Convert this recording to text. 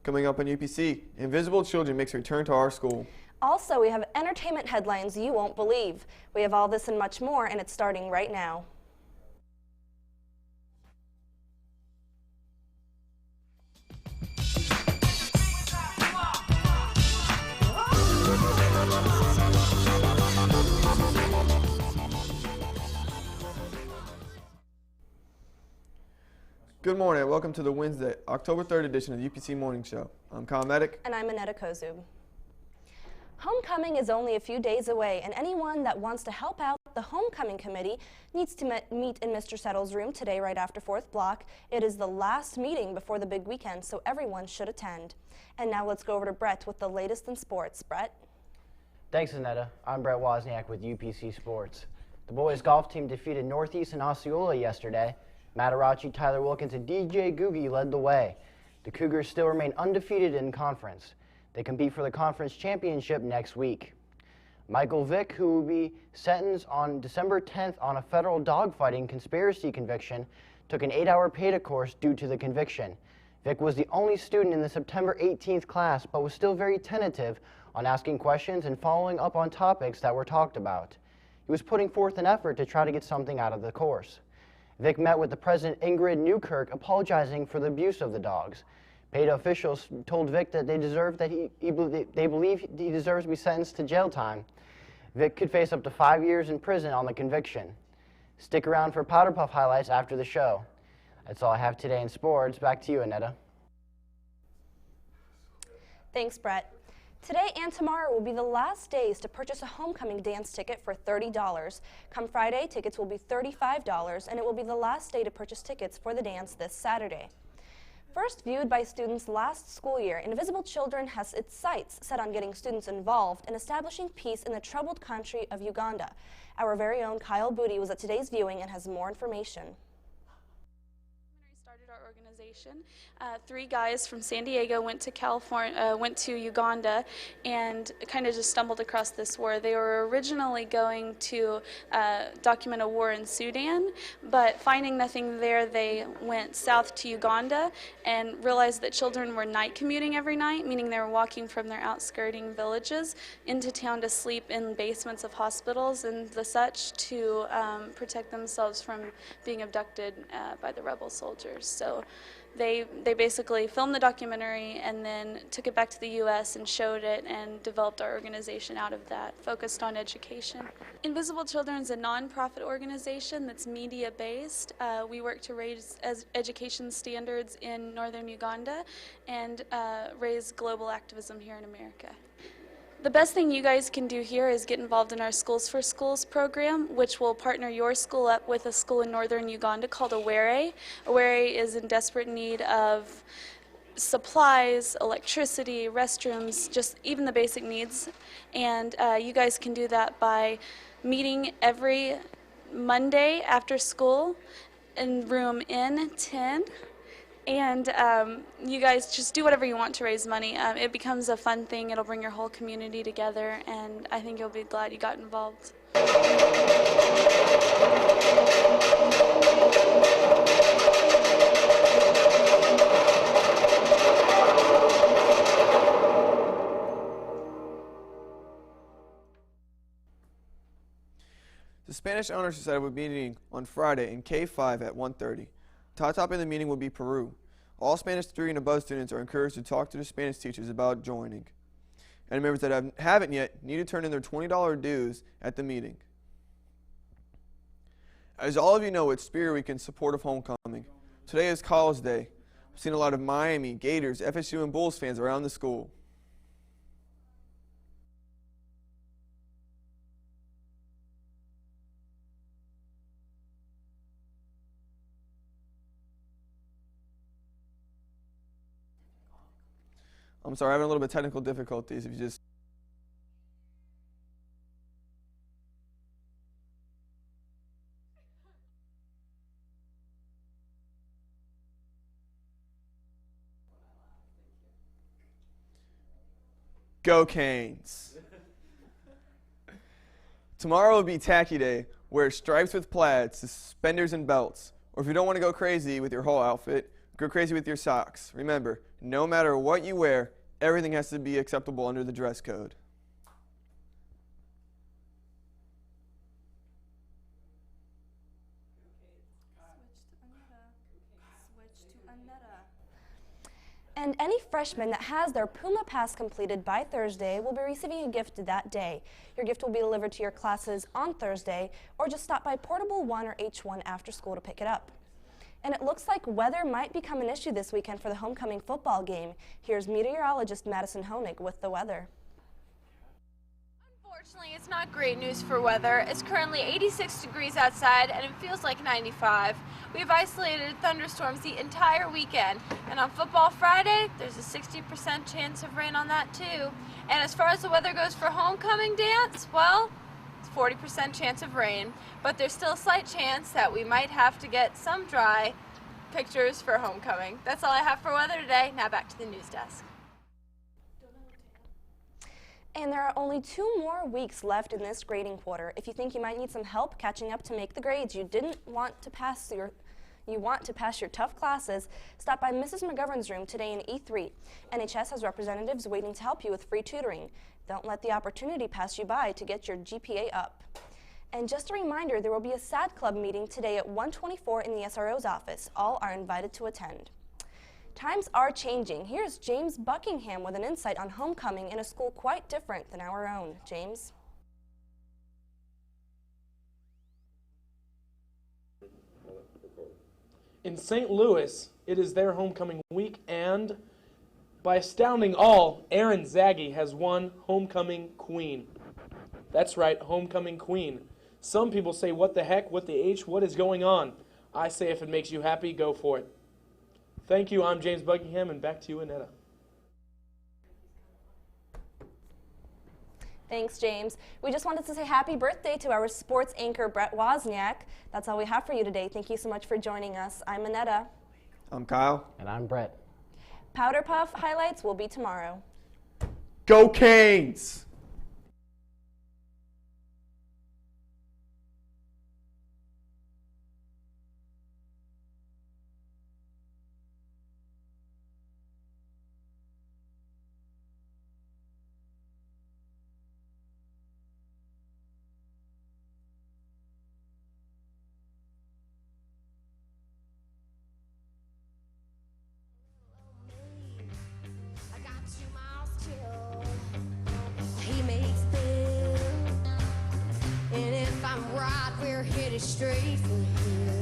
Coming up on UPC, Invisible Children makes a return to our school. Also, we have entertainment headlines you won't believe. We have all this and much more, and it's starting right now. Good morning and welcome to the Wednesday, October 3rd edition of the UPC Morning Show. I'm Kyle Medic. And I'm Annetta Kozub. Homecoming is only a few days away, and anyone that wants to help out the Homecoming Committee needs to meet in Mr. Settle's room today right after 4th block. It is the last meeting before the big weekend, so everyone should attend. And now let's go over to Brett with the latest in sports. Brett? Thanks, Annetta. I'm Brett Wozniak with UPC Sports. The boys golf team defeated Northeast and Osceola yesterday. Matarachi, Tyler Wilkins, and DJ Googie led the way. The Cougars still remain undefeated in conference. They compete for the conference championship next week. Michael Vick, who will be sentenced on December 10th on a federal dogfighting conspiracy conviction, took an 8-hour PATA course due to the conviction. Vick was the only student in the September 18th class, but was still very tentative on asking questions and following up on topics that were talked about. He was putting forth an effort to try to get something out of the course. Vick met with the president, Ingrid Newkirk, apologizing for the abuse of the dogs. PATA officials told Vick that they believe he deserves to be sentenced to jail time. Vick could face up to 5 years in prison on the conviction. Stick around for Powder Puff highlights after the show. That's all I have today in sports. Back to you, Annetta. Thanks, Brett. Today and tomorrow will be the last days to purchase a homecoming dance ticket for $30. Come Friday, tickets will be $35, and it will be the last day to purchase tickets for the dance this Saturday. First viewed by students last school year, Invisible Children has its sights set on getting students involved in establishing peace in the troubled country of Uganda. Our very own Kyle Booty was at today's viewing and has more information. Our organization. 3 guys from San Diego went to Uganda and kind of just stumbled across this war. They were originally going to document a war in Sudan, but finding nothing there, they went south to Uganda and realized that children were night commuting every night, meaning they were walking from their outskirting villages into town to sleep in basements of hospitals and the such to protect themselves from being abducted by the rebel soldiers. So they basically filmed the documentary and then took it back to the U.S. and showed it and developed our organization out of that, focused on education. Invisible Children is a nonprofit organization that's media-based. We work to raise education standards in northern Uganda and raise global activism here in America. The best thing you guys can do here is get involved in our Schools for Schools program, which will partner your school up with a school in northern Uganda called Aware. Aware is in desperate need of supplies, electricity, restrooms, just even the basic needs. And you guys can do that by meeting every Monday after school in room N10. And you guys just do whatever you want to raise money. It becomes a fun thing. It'll bring your whole community together, and I think you'll be glad you got involved. The Spanish Honor Society will be meeting on Friday in K5 at 1:30. Top in the meeting will be Peru. All Spanish 3 and above students are encouraged to talk to the Spanish teachers about joining. And members that haven't yet need to turn in their $20 dues at the meeting. As all of you know, it's Spirit Week in support of homecoming. Today is College Day. I've seen a lot of Miami, Gators, FSU, and Bulls fans around the school. I'm sorry, I'm having a little bit of technical difficulties. If you just... Go Canes. Tomorrow will be Tacky Day. Wear stripes with plaids, suspenders and belts. Or if you don't want to go crazy with your whole outfit, Go crazy with your socks. Remember, no matter what you wear, everything has to be acceptable under the dress code. And any freshman that has their Puma Pass completed by Thursday will be receiving a gift that day. Your gift will be delivered to your classes on Thursday, or just stop by Portable 1 or H1 after school to pick it up. And it looks like weather might become an issue this weekend for the homecoming football game. Here's meteorologist Madison Honig with the weather. Unfortunately, it's not great news for weather. It's currently 86 degrees outside and it feels like 95. We've isolated thunderstorms the entire weekend, and on Football Friday, there's a 60% chance of rain on that too. And as far as the weather goes for homecoming dance, well, it's 40% chance of rain, but there's still a slight chance that we might have to get some dry pictures for homecoming. That's all I have for weather today. Now back to the news desk. And there are only 2 more weeks left in this grading quarter. If you think you might need some help catching up to make the grades you want to pass your tough classes, stop by Mrs. McGovern's room today in E3. NHS has representatives waiting to help you with free tutoring. Don't let the opportunity pass you by to get your GPA up. And just a reminder, there will be a SAD Club meeting today at 124 in the SRO's office. All are invited to attend. Times are changing. Here's James Buckingham with an insight on homecoming in a school quite different than our own. James? In St. Louis, it is their homecoming week, and by astounding all, Erin Zaggy has won Homecoming Queen. That's right, Homecoming Queen. Some people say, what the heck, what the H, what is going on? I say if it makes you happy, go for it. Thank you, I'm James Buckingham, and back to you, Annetta. Thanks, James. We just wanted to say happy birthday to our sports anchor, Brett Wozniak. That's all we have for you today. Thank you so much for joining us. I'm Annetta. I'm Kyle. And I'm Brett. Powder Puff highlights will be tomorrow. Go Canes! Straight for you.